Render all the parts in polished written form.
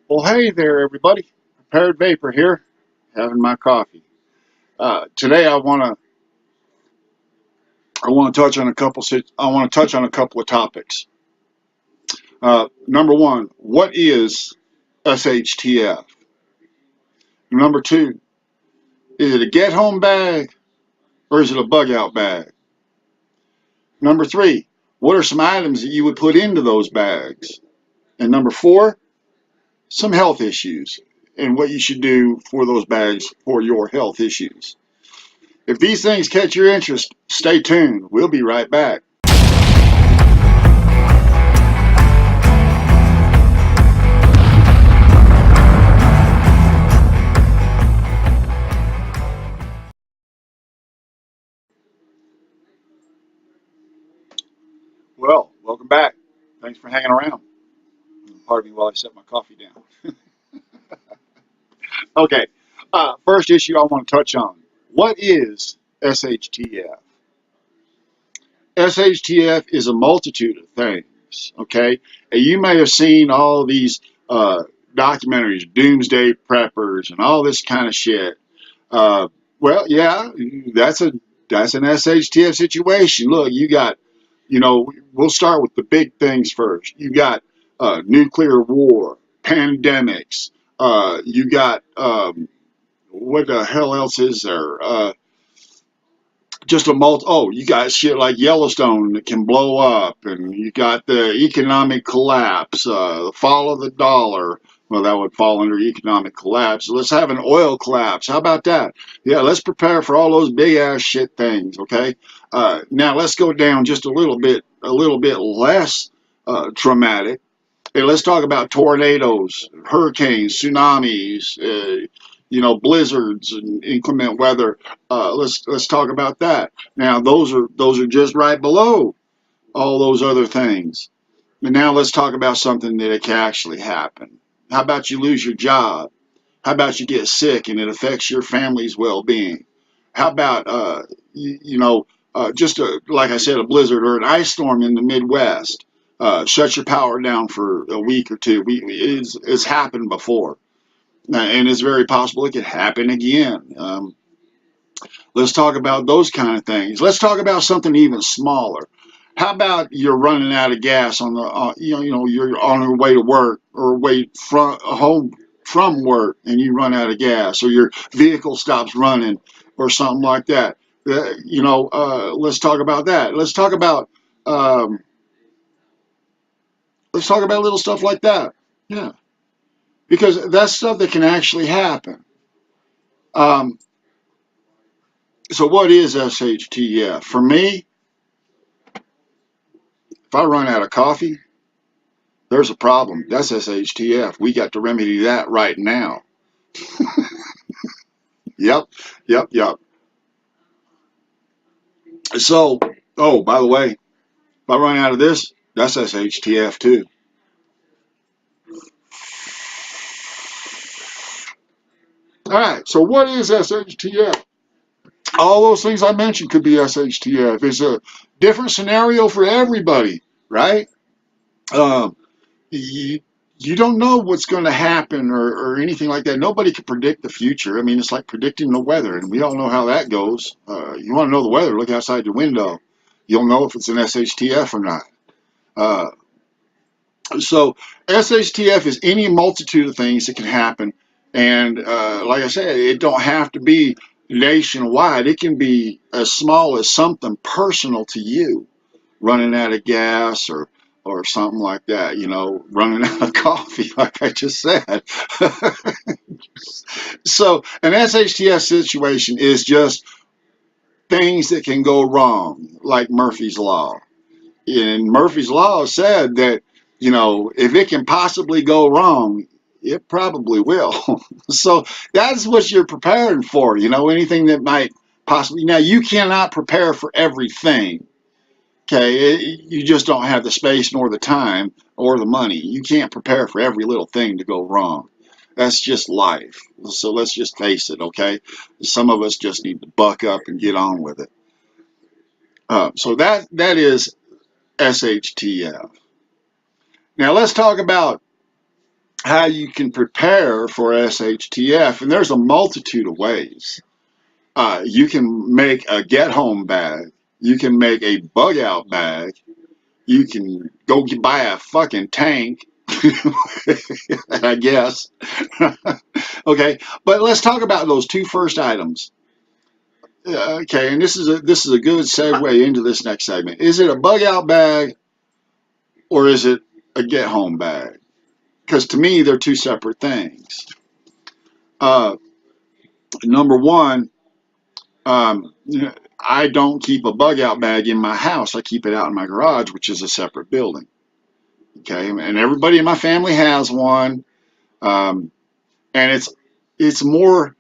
Well, hey there, everybody. Prepared Vapor here, having my coffee. Today, I want to touch on a couple of topics. Number one, what is SHTF? Number two, is it a get home bag or is it a bug out bag? Number three, what are some items that you would put into those bags? And number four, some health issues and what you should do for those bags for your health issues. If these things catch your interest, stay tuned. We'll be right back. Well, welcome back. Thanks for hanging around. Pardon me while I set my coffee down. Okay, first issue I want to touch on. What is SHTF? SHTF is a multitude of things, okay? And you may have seen all these documentaries, Doomsday Preppers, and all this kind of shit. Uh, well, yeah, that's a that's an SHTF situation. Look, we'll start with the big things first. You got nuclear war, pandemics. You got what the hell else is there? Just a multi. Oh, you got shit like Yellowstone that can blow up, and you got the economic collapse, the fall of the dollar. Well, that would fall under economic collapse. Let's have an oil collapse. How about that? Yeah, let's prepare for all those big ass shit things. Okay. Now let's go down just a little bit less traumatic. Hey, let's talk about tornadoes, hurricanes, tsunamis, blizzards and inclement weather. Let's talk about that. Now, those are just right below all those other things. And now let's talk about something that it can actually happen. How about you lose your job? How about you get sick and it affects your family's well-being? How about like I said, a blizzard or an ice storm in the Midwest? Shut your power down for a week or two. It's happened before, and it's very possible it could happen again. Let's talk about those kind of things. Let's talk about something even smaller. How about you're running out of gas on the, you're on your way to work or way from home from work, and you run out of gas, or your vehicle stops running, or something like that. Let's talk about that. Um, let's talk about little stuff like that. Yeah, because that's stuff that can actually happen. Um, so what is SHTF? For me, if I run out of coffee, there's a problem. That's SHTF. We got to remedy that right now. Yep, yep. So, oh, by the way, if I run out of this, that's SHTF too. All right, so what is SHTF? All those things I mentioned could be SHTF. It's a different scenario for everybody, right? Um, you, you don't know what's going to happen or anything like that. Nobody can predict the future. I mean, it's like predicting the weather, and we all know how that goes. You want to know the weather, look outside your window. You'll know if it's an SHTF or not. Uh, so SHTF is any multitude of things that can happen, and like I said, it don't have to be nationwide. It can be as small as something personal to you, running out of gas or something like that, running out of coffee, like I just said. So an SHTF situation is just things that can go wrong, like Murphy's Law. And Murphy's Law said that, if it can possibly go wrong, it probably will. So that's what you're preparing for, anything that might possibly. Now, you cannot prepare for everything. Okay, you just don't have the space nor the time or the money. You can't prepare for every little thing to go wrong. That's just life. So let's just face it, okay? Some of us just need to buck up and get on with it. So that is SHTF. Now let's talk about how you can prepare for SHTF, and there's a multitude of ways. You can make a get-home bag. You can make a bug-out bag. You can go buy a fucking tank, I guess. Okay, but let's talk about those two first items. Okay, and this is a good segue into this next segment. Is it a bug-out bag or is it a get-home bag? Because to me, they're two separate things. Uh, Number one, you know, I don't keep a bug-out bag in my house. I keep it out in my garage, which is a separate building. Okay, and everybody in my family has one, um, and it's more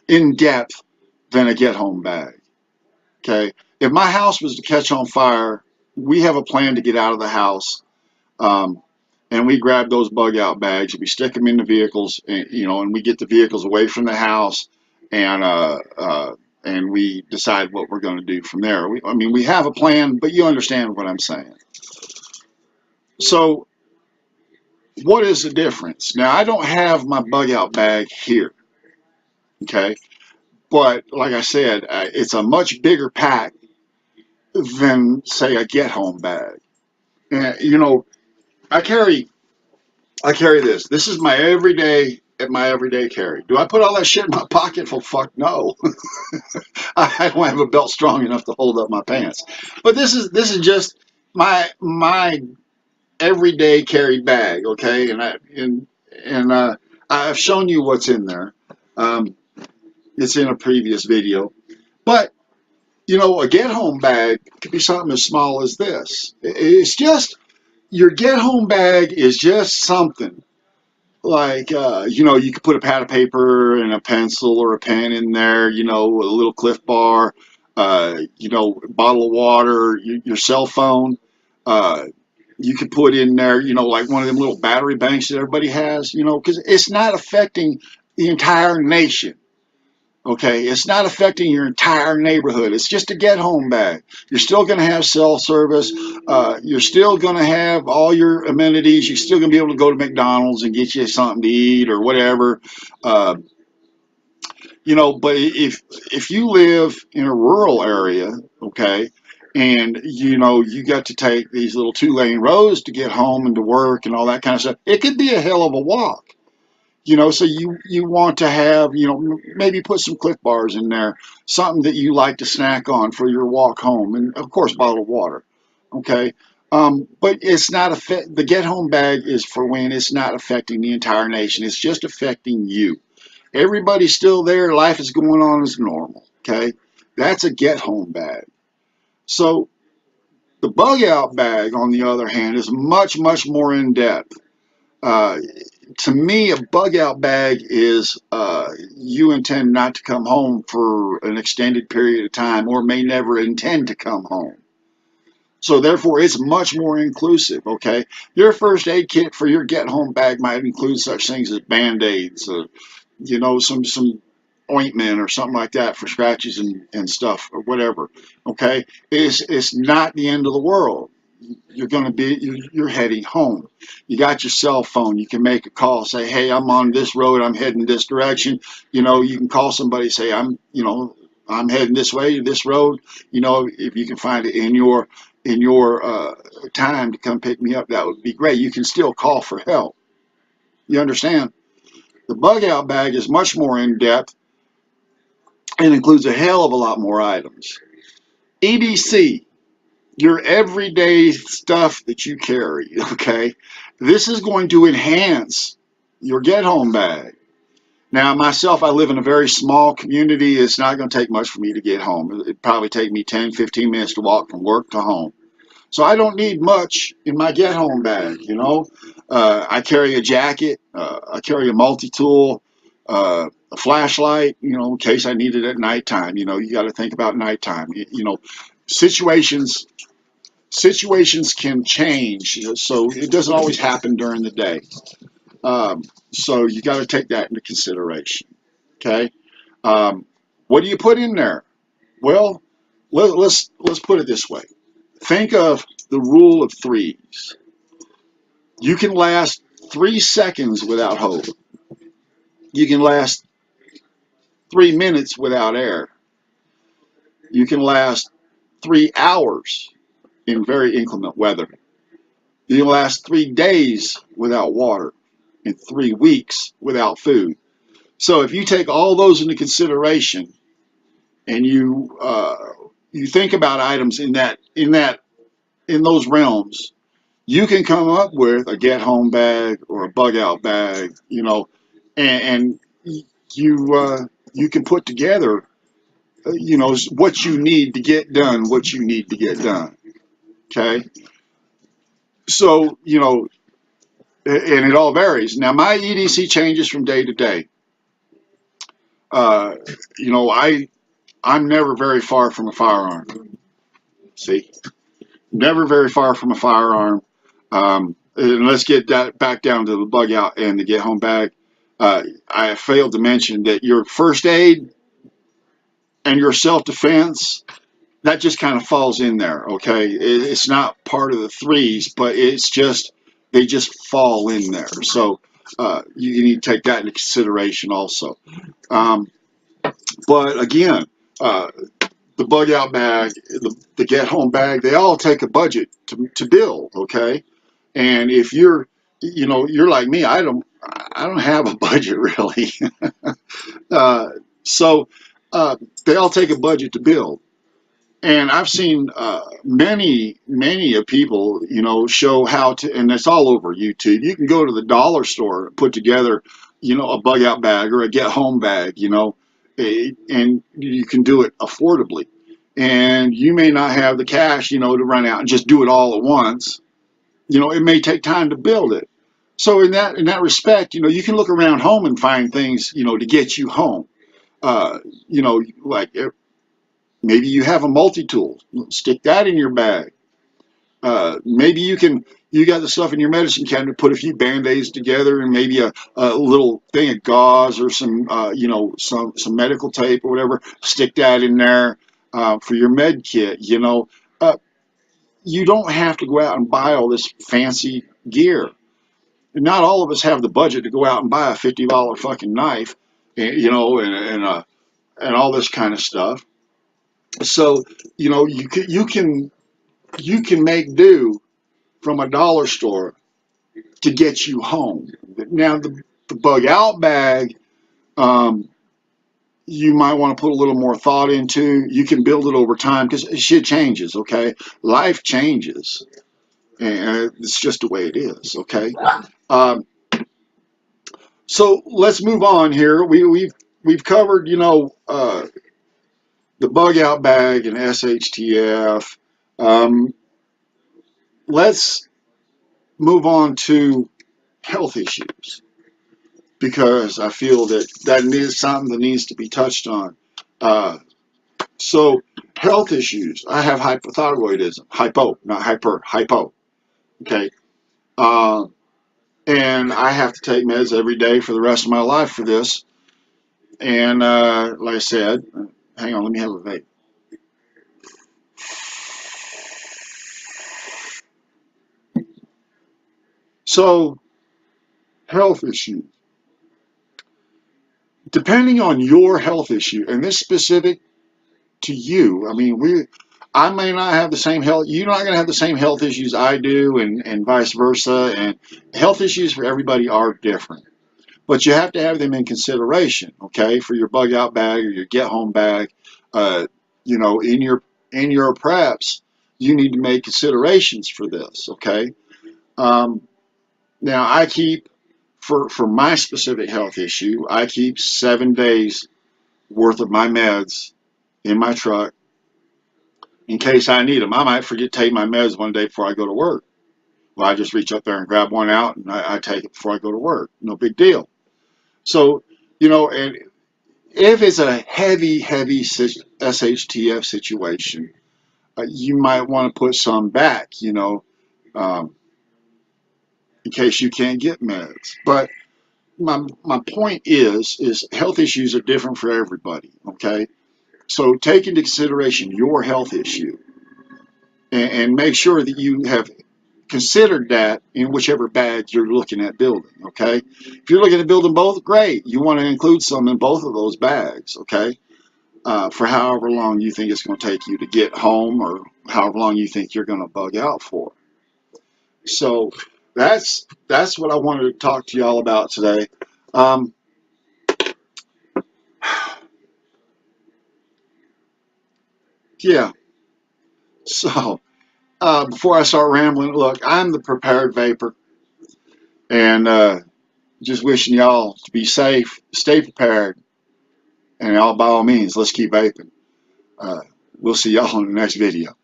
in depth than a get home bag. Okay, if my house was to catch on fire, we have a plan to get out of the house, um, and we grab those bug out bags and we stick them in the vehicles, and and we get the vehicles away from the house, and and we decide what we're going to do from there. I mean, we have a plan, but you understand what I'm saying. So what is the difference? Now, I don't have my bug out bag here, okay? But like I said, it's a much bigger pack than, say, a get home bag. And, I carry, I carry this. This is my everyday carry. Do I put all that shit in my pocket? Well, fuck no. I don't have a belt strong enough to hold up my pants. But this is just my everyday carry bag, okay? And I've shown you what's in there. Um, it's in a previous video. But a get home bag could be something as small as this. It's just your get home bag is just something like you could put a pad of paper and a pencil or a pen in there. A little Cliff Bar, bottle of water, your cell phone. Uh, you could put in there, like one of them little battery banks that everybody has, because it's not affecting the entire nation. Okay, it's not affecting your entire neighborhood. It's just a get home bag. You're still going to have cell service. You're still going to have all your amenities. You're still going to be able to go to McDonald's and get you something to eat or whatever. Uh, but if you live in a rural area, okay, and you got to take these little 2-lane roads to get home and to work and all that kind of stuff, it could be a hell of a walk. So you want to have, maybe put some Cliff Bars in there, something that you like to snack on for your walk home, and of course, bottled water. Okay. But it's not the get home bag is for when it's not affecting the entire nation. It's just affecting you. Everybody's still there. Life is going on as normal. Okay. That's a get home bag. So the bug out bag, on the other hand, is much, much more in depth. Uh, to me, a bug out bag is you intend not to come home for an extended period of time or may never intend to come home. So therefore, it's much more inclusive, okay? Your first aid kit for your get home bag might include such things as Band-Aids, some ointment or something like that for scratches and stuff or whatever, okay? It's not the end of the world. You're heading home. You got your cell phone. You can make a call, say, hey, I'm on this road. I'm heading this direction. You can call somebody, say, I'm heading this way, this road. If you can find it in your time to come pick me up, that would be great. You can still call for help. You understand? The bug out bag is much more in depth and includes a hell of a lot more items. EDC, your everyday stuff that you carry, okay? This is going to enhance your get home bag. Now, myself, I live in a very small community. It's not going to take much for me to get home. It'd probably take me 10, 15 minutes to walk from work to home. So I don't need much in my get home bag. I carry a jacket, I carry a multi-tool, a flashlight, in case I need it at nighttime. You got to think about nighttime. Situations situations can change, so it doesn't always happen during the day. So you got to take that into consideration. Okay. What do you put in there? Well, let's put it this way. Think of the rule of threes. You can last 3 seconds without hope. You can last 3 minutes without air. You can last 3 hours in very inclement weather. You can last 3 days without water and 3 weeks without food. So if you take all those into consideration and you think about items in those realms, you can come up with a get home bag or a bug out bag, and you can put together, what you need to get done, what you need to get done. Okay, so and it all varies. Now my EDC changes from day to day. Uh, I'm never very far from a firearm. See, never very far from a firearm. And let's get that back down to the bug out and the get home bag. I failed to mention that your first aid and your self defense, that just kind of falls in there. Okay, it's not part of the threes, but they just fall in there. So you need to take that into consideration also. Um, but again, uh, the bug out bag, the get home bag, they all take a budget to build. Okay, and if you're like me, I don't have a budget really. uh, so they all take a budget to build. And I've seen many of people, show how to, and it's all over YouTube. You can go to the dollar store, put together, a bug out bag or a get home bag, and you can do it affordably. And you may not have the cash, to run out and just do it all at once. It may take time to build it. So in that respect, you can look around home and find things, to get you home. Like maybe you have a multi-tool, stick that in your bag. Maybe you got the stuff in your medicine cabinet, put a few band-aids together and maybe a little thing of gauze or some medical tape or whatever, stick that in there for your med kit. You don't have to go out and buy all this fancy gear. Not all of us have the budget to go out and buy a $50 fucking knife, and all this kind of stuff. So, you can make do from a dollar store to get you home. Now, the bug out bag, um, you might want to put a little more thought into. You can build it over time because shit changes. Okay, life changes, and it's just the way it is. Okay. Um, so let's move on here. We've covered, the bug out bag and SHTF. Um, let's move on to health issues because I feel that is something that needs to be touched on. Uh, so health issues. I have hypothyroidism. Hypo, not hyper. Hypo. Okay. Uh, and I have to take meds every day for the rest of my life for this. And like I said, hang on, let me have a vape. So health issues. Depending on your health issue, and this specific to you, I mean, I may not have the same health, you're not going to have the same health issues I do, and vice versa. And health issues for everybody are different, but you have to have them in consideration, okay, for your bug out bag or your get home bag. Uh, in your preps, you need to make considerations for this, okay. Um, Now I keep for my specific health issue, I keep 7 days worth of my meds in my truck in case I need them. I might forget to take my meds one day before I go to work. Well, I just reach up there and grab one out and I take it before I go to work. No big deal. So, and if it's a heavy SHTF situation, you might want to put some back, um, in case you can't get meds. But my point is health issues are different for everybody. Okay, so take into consideration your health issue and make sure that you have considered that in whichever bag you're looking at building, okay? If you're looking at building both, great. You want to include some in both of those bags, okay? For however long you think it's going to take you to get home or however long you think you're going to bug out for. So that's what I wanted to talk to y'all about today. Yeah, so before I start rambling, look, I'm the prepared vapor, and just wishing y'all to be safe, stay prepared, and by all means, let's keep vaping. We'll see y'all in the next video.